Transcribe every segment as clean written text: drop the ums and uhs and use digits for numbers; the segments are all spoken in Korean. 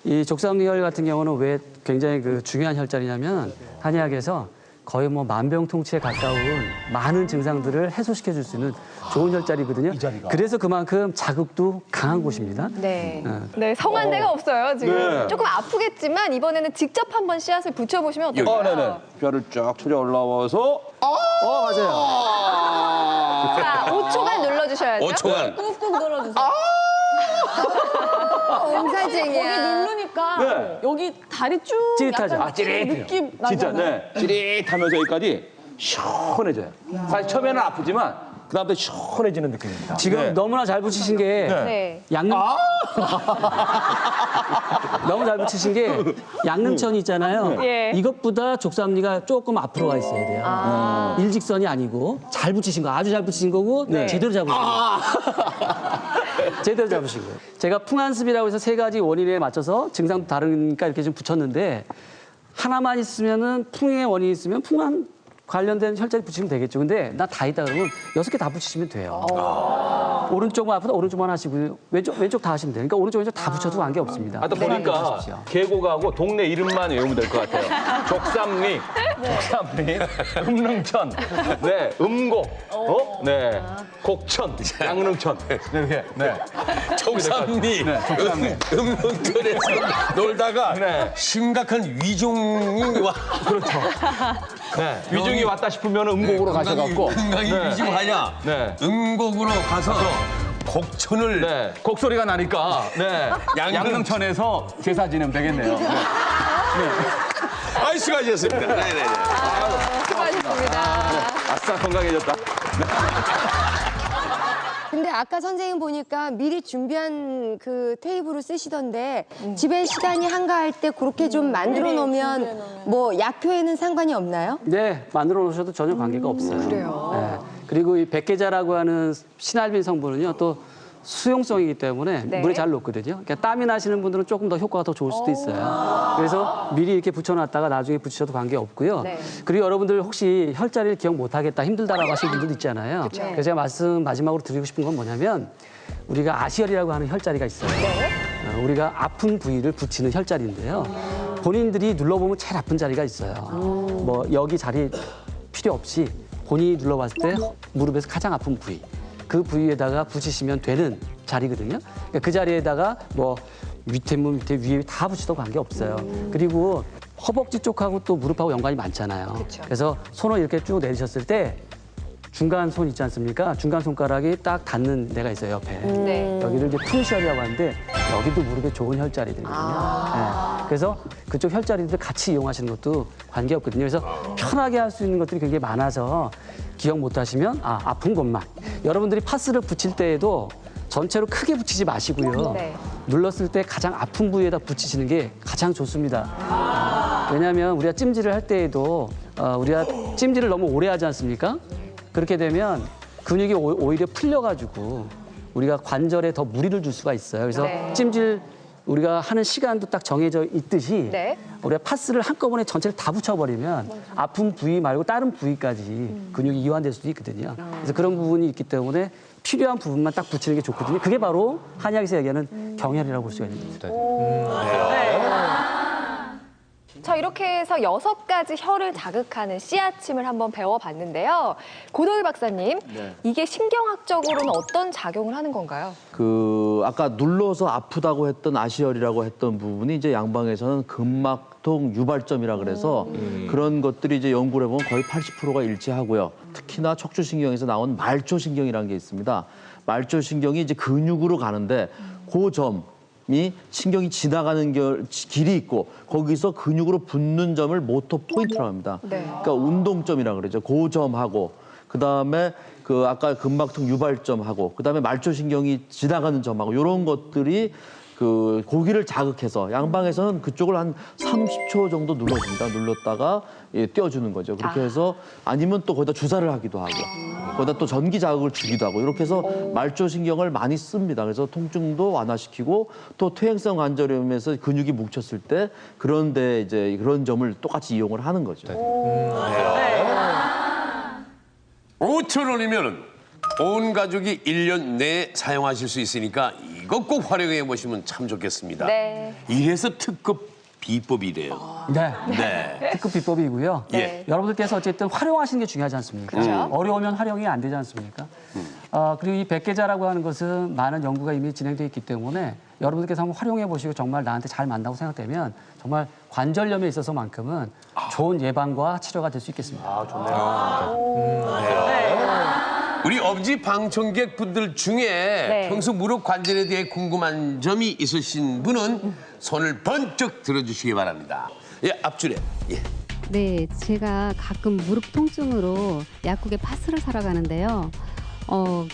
이 족삼리혈 같은 경우는 왜 굉장히 중요한 혈자리냐면 한의학에서 거의 뭐 만병통치에 가까운 많은 증상들을 해소시켜 줄 수 있는 좋은 혈자리거든요. 그래서 그만큼 자극도 강한 곳입니다. 네. 네, 성한 데가 없어요, 지금. 네. 조금 아프겠지만 이번에는 직접 한번 씨앗을 붙여보시면 어떨까요? 네네. 뼈를 쫙 쳐져 올라와서. 맞아요. 자, 5초간 눌러주셔야죠. 5초간. 꾹꾹 눌러주세요. 거기 엄살쟁이야. 누르니까 네. 여기 다리 쭉 찌릿하죠? 약간 아, 찌릿해요. 느낌 진짜, 나잖아요. 네. 찌릿하면서 여기까지 시원해져요. 사실 처음에는 아프지만 그다음부터 시원해지는 느낌입니다. 지금 네. 너무나 잘 붙이신 게 네. 양릉 너무 잘 붙이신 게 양릉천이 있잖아요. 예. 이것보다 족삼리가 조금 앞으로 가 있어야 돼요. 일직선이 아니고 잘 붙이신 거, 아주 잘 붙이신 거고 제대로 잡으신 거예요. 제대로 잡으신 거예요. 제가 풍한습이라고 해서 3가지 원인에 맞춰서 증상도 다르니까 이렇게 좀 붙였는데 하나만 있으면은 풍의 원인이 있으면 풍한 관련된 혈자리 붙이면 되겠죠. 근데 나 다 있다 그러면 6개 다 붙이시면 돼요. 오른쪽만 아프다 오른쪽만 하시고요. 왼쪽 다 하시면 돼요. 그러니까 오른쪽 왼쪽 다 붙여도 관계 없습니다. 또 보니까 계곡하고 동네 이름만 외우면 될 것 같아요. 족삼리, 족삼리, 음릉천, 네, 음곡, 네, 곡천, 양릉천. 네, 이렇게, 네. 족삼리, 네, 족삼리. 음릉천에서 놀다가 네. 심각한 위종이 와. 그렇죠. 네, 위중이 왔다 싶으면 음곡으로 가셔갖고. 건강이 네. 위중하냐? 네. 음곡으로 가서 곡천을 네, 곡소리가 나니까 네, 양릉천에서 제사 지내면 되겠네요. 네. 아이 수고하셨습니다. 네네네. 수고하셨습니다. 아싸 건강해졌다. 근데 아까 선생님 보니까 미리 준비한 그 테이블을 쓰시던데 집에 시간이 한가할 때 그렇게 좀 만들어 놓으면 뭐 약효에는 상관이 없나요? 네, 만들어 놓으셔도 전혀 관계가 없어요. 그래요? 네. 그리고 이 백계자라고 하는 시날빈 성분은요, 또 수용성이기 때문에 네. 물에 잘 녹거든요. 그러니까 땀이 나시는 분들은 조금 더 효과가 더 좋을 수도 있어요. 그래서 미리 이렇게 붙여놨다가 나중에 붙이셔도 관계 없고요. 네. 그리고 여러분들 혹시 혈자리를 기억 못하겠다, 힘들다라고 하시는 분들도 있잖아요. 그래서 제가 마지막으로 드리고 싶은 건 뭐냐면 우리가 아시혈이라고 하는 혈자리가 있어요. 우리가 아픈 부위를 붙이는 혈자리인데요. 본인들이 눌러보면 제일 아픈 자리가 있어요. 뭐 여기 자리 필요 없이 본인이 눌러봤을 때 무릎에서 가장 아픈 부위. 그 부위에다가 붙이시면 되는 자리거든요. 그러니까 그 자리에다가 뭐 밑에 위에 다 붙여도 관계 없어요. 그리고 허벅지 쪽하고 또 무릎하고 연관이 많잖아요. 그래서 손을 이렇게 쭉 내리셨을 때 중간 손 있지 않습니까? 중간 손가락이 딱 닿는 데가 있어요, 옆에. 네. 여기를 이제 푸시혈이라고 하는데 여기도 무릎에 좋은 혈자리들이거든요. 네. 그래서 그쪽 혈자리들 같이 이용하시는 것도 관계없거든요. 그래서 편하게 할 수 있는 것들이 굉장히 많아서 기억 못 하시면 아픈 곳만. 여러분들이 파스를 붙일 때에도 전체로 크게 붙이지 마시고요. 네. 눌렀을 때 가장 아픈 부위에다 붙이시는 게 가장 좋습니다. 왜냐하면 우리가 찜질을 할 때에도 우리가 찜질을 너무 오래 하지 않습니까? 그렇게 되면 근육이 오히려 풀려가지고 우리가 관절에 더 무리를 줄 수가 있어요. 그래서 네. 찜질 우리가 하는 시간도 딱 정해져 있듯이 네. 우리가 파스를 한꺼번에 전체를 다 붙여버리면 아픈 부위 말고 다른 부위까지 근육이 이완될 수도 있거든요. 그래서 그런 부분이 있기 때문에 필요한 부분만 딱 붙이는 게 좋거든요. 그게 바로 한의학에서 얘기하는 경혈이라고 볼 수가 있는 겁니다. 자, 이렇게 해서 6가지 혈을 자극하는 씨앗침을 한번 배워봤는데요. 고도일 박사님, 이게 신경학적으로는 어떤 작용을 하는 건가요? 아까 눌러서 아프다고 했던 아시혈이라고 했던 부분이 이제 양방에서는 근막통 유발점이라 그래서 그런 것들이 이제 연구를 해보면 거의 80%가 일치하고요. 특히나 척추신경에서 나온 말초신경이라는 게 있습니다. 말초신경이 이제 근육으로 가는데 그 점이 신경이 지나가는 길이 있고 거기서 근육으로 붙는 점을 모터 포인트라고 합니다. 네. 그러니까 운동점이라고 그러죠. 그 점하고 그다음에 아까 근막통 유발점하고 그다음에 말초신경이 지나가는 점하고 이런 것들이 고기를 자극해서 양방에서는 그쪽을 한 30초 정도 눌러줍니다. 눌렀다가 띄워주는 거죠. 그렇게 해서 아니면 또 거기다 주사를 하기도 하고 거기다 또 전기 자극을 주기도 하고 이렇게 해서 말초신경을 많이 씁니다. 그래서 통증도 완화시키고 또 퇴행성 관절염에서 근육이 뭉쳤을 때 그런데 이제 그런 점을 똑같이 이용을 하는 거죠. 5,000원이면은 온 가족이 1년 내에 사용하실 수 있으니까 이거 꼭 활용해 보시면 참 좋겠습니다. 네. 이래서 특급 비법이래요. 네. 네. 특급 비법이고요. 예. 여러분들께서 어쨌든 활용하시는 게 중요하지 않습니까? 어려우면 활용이 안 되지 않습니까? 그리고 이 백계자라고 하는 것은 많은 연구가 이미 진행되어 있기 때문에 여러분들께서 한번 활용해 보시고 정말 나한테 잘 맞는다고 생각되면 정말 관절염에 있어서만큼은 좋은 예방과 치료가 될 수 있겠습니다. 우리 엄지 방청객 분들 중에 평소 무릎 관절에 대해 궁금한 점이 있으신 분은 손을 번쩍 들어주시기 바랍니다. 예, 앞줄에. 예. 네, 제가 가끔 무릎 통증으로 약국에 파스를 사러 가는데요.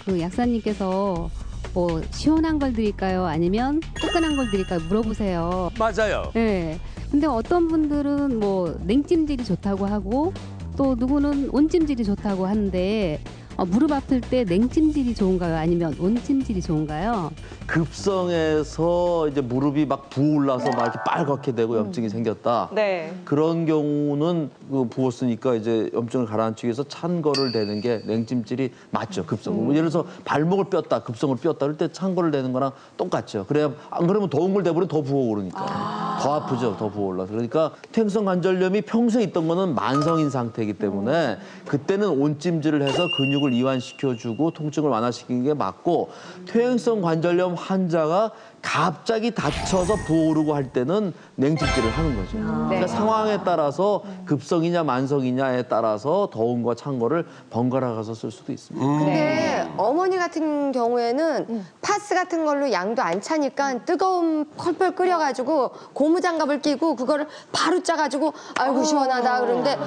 그 약사님께서 뭐 시원한 걸 드릴까요? 아니면 뜨끈한 걸 드릴까요? 물어보세요. 맞아요. 네. 근데 어떤 분들은 뭐 냉찜질이 좋다고 하고 또 누구는 온찜질이 좋다고 하는데 무릎 아플 때 냉찜질이 좋은가요? 아니면 온찜질이 좋은가요? 급성에서 이제 무릎이 막 부어올라서 막 이렇게 빨갛게 되고 염증이 생겼다. 네. 그런 경우는 그 부었으니까 이제 염증을 가라앉히기 위해서 찬 거를 대는 게 냉찜질이 맞죠, 급성. 예를 들어서 발목을 뼈다, 급성을 뼈다 그럴 때 찬 거를 대는 거랑 똑같죠. 그래야 안 그러면 더운 걸 대버리면 더 부어오르니까. 더 아프죠, 더 부어올라서. 그러니까 퇴행성 관절염이 평소에 있던 거는 만성인 상태이기 때문에 그때는 온찜질을 해서 근육을 이완시켜주고 통증을 완화시키는 게 맞고 퇴행성 관절염 환자가 갑자기 다쳐서 부어오르고 할 때는 냉찜질을 하는 거죠. 그러니까 상황에 따라서 급성이냐 만성이냐에 따라서 더운 거, 찬 거를 번갈아 가서 쓸 수도 있습니다. 근데 어머니 같은 경우에는 파스 같은 걸로 양도 안 차니까 뜨거운 펄펄 끓여가지고 고무장갑을 끼고 그거를 바로 짜가지고 아이고 시원하다 그러는데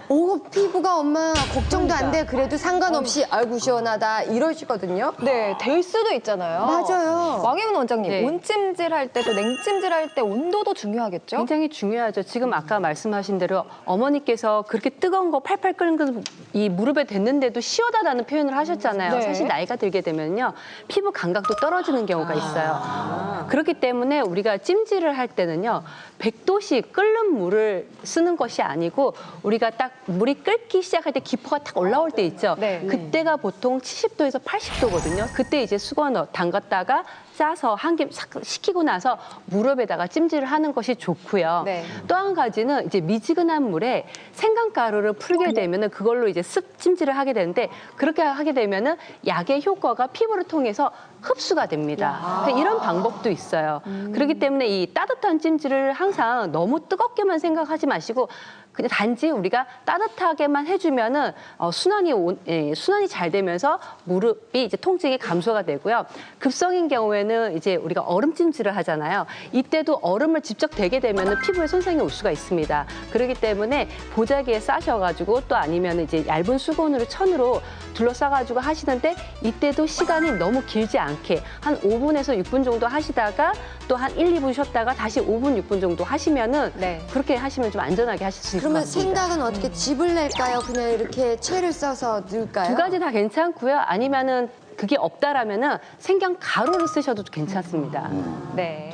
오 피부가 엄마 걱정도 안 돼 그래도 상관없이 아이고 시원하다 이러시거든요. 네, 될 수도 있잖아요. 맞아요. 왕혜은 원장님, 네. 온찜질 할 때 또 냉찜질 할 때 온도도 중요하겠죠? 굉장히 중요하죠. 지금 아까 말씀하신 대로 어머니께서 그렇게 뜨거운 거 팔팔 끓는 이 무릎에 댔는데도 시원하다는 표현을 하셨잖아요. 네. 사실 나이가 들게 되면요. 피부 감각도 떨어지는 경우가 있어요. 그렇기 때문에 우리가 찜질을 할 때는요. 100도씨 끓는 물을 쓰는 것이 아니고 우리가 딱 물이 끓기 시작할 때 기포가 탁 올라올 때 있죠. 네. 그때가 보통 70도에서 80도거든요. 그때 이제 수건 담갔다가 싸서 한 김 싹 식히고 나서 무릎에다가 찜질을 하는 것이 좋고요. 네. 또 한 가지는 이제 미지근한 물에 생강가루를 풀게 되면은 그걸로 이제 습 찜질을 하게 되는데 그렇게 하게 되면은 약의 효과가 피부를 통해서 흡수가 됩니다. 그래서 이런 방법도 있어요. 그렇기 때문에 이 따뜻한 찜질을 항상 너무 뜨겁게만 생각하지 마시고 그냥 단지 우리가 따뜻하게만 해주면은 순환이 잘 되면서 무릎이 이제 통증이 감소가 되고요. 급성인 경우에는 이제 우리가 얼음 찜질을 하잖아요. 이때도 얼음을 직접 대게 되면은 피부에 손상이 올 수가 있습니다. 그렇기 때문에 보자기에 싸셔가지고 또 아니면 이제 얇은 수건으로 천으로 둘러싸가지고 하시는데 이때도 시간이 너무 길지 않게 한 5분에서 6분 정도 하시다가 또 한 1, 2분 쉬었다가 다시 5분, 6분 정도 하시면은 네. 그렇게 하시면 좀 안전하게 하실 수 있을 것 그러면 같습니다. 생각은 어떻게 즙을 낼까요? 그냥 이렇게 채를 써서 넣을까요? 두 가지 다 괜찮고요. 아니면은 그게 없다라면은 생강 가루를 쓰셔도 괜찮습니다. 네.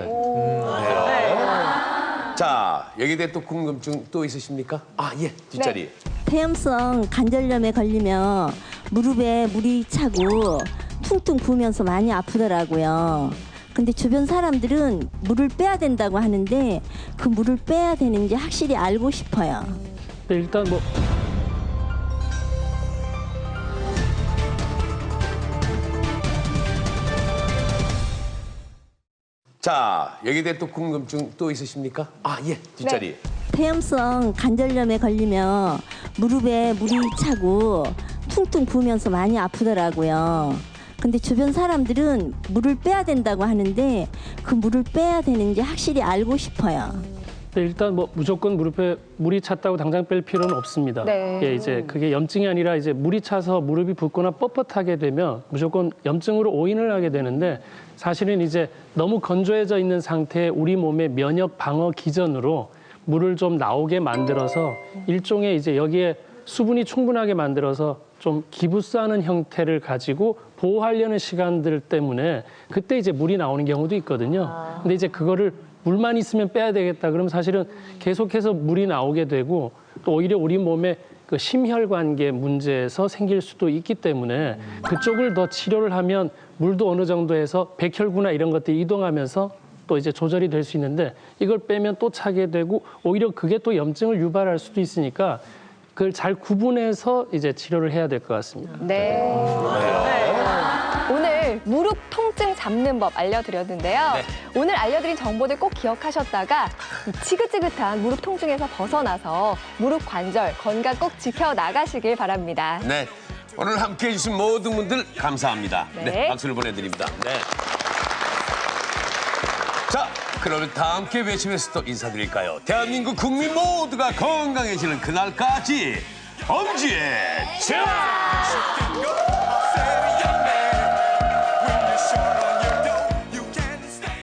자, 여기에 대해 또 궁금증 또 있으십니까? 아, 예, 뒷자리. 폐염성 관절염에 걸리면 무릎에 물이 차고 퉁퉁 부으면서 많이 아프더라고요. 근데 주변 사람들은 물을 빼야 된다고 하는데 그 물을 빼야 되는지 확실히 알고 싶어요. 네, 일단 뭐 자, 여기에 대해 또 궁금증 또 있으십니까? 아, 예, 뒷자리. 폐염성 관절염에 걸리면 무릎에 물이 차고 퉁퉁 부으면서 많이 아프더라고요. 근데 주변 사람들은 물을 빼야 된다고 하는데 그 물을 빼야 되는지 확실히 알고 싶어요. 네, 일단 뭐 무조건 무릎에 물이 찼다고 당장 뺄 필요는 없습니다. 네. 예, 이제 그게 염증이 아니라 이제 물이 차서 무릎이 붓거나 뻣뻣하게 되면 무조건 염증으로 오인을 하게 되는데 사실은 이제 너무 건조해져 있는 상태에 우리 몸의 면역 방어 기전으로 물을 좀 나오게 만들어서 일종의 이제 여기에 수분이 충분하게 만들어서 좀 기부스하는 형태를 가지고 보호하려는 시간들 때문에 그때 이제 물이 나오는 경우도 있거든요. 근데 이제 그거를 물만 있으면 빼야 되겠다. 그러면 사실은 계속해서 물이 나오게 되고 또 오히려 우리 몸에 그 그 심혈관계 문제에서 생길 수도 있기 때문에 그쪽을 더 치료를 하면 물도 어느 정도 해서 백혈구나 이런 것들이 이동하면서 또 이제 조절이 될 수 있는데 이걸 빼면 또 차게 되고 오히려 그게 또 염증을 유발할 수도 있으니까 그걸 잘 구분해서 이제 치료를 해야 될 것 같습니다. 네. 오늘 무릎 통증 잡는 법 알려드렸는데요. 오늘 알려드린 정보들 꼭 기억하셨다가 이 지긋지긋한 무릎 통증에서 벗어나서 무릎 관절 건강 꼭 지켜나가시길 바랍니다. 네. 오늘 함께해 주신 모든 분들 감사합니다. 네. 네. 박수를 보내드립니다. 네. 자, 그러면 다 함께 외치면서 또 인사드릴까요? 대한민국 국민 모두가 건강해지는 그날까지 엄지의 제왕!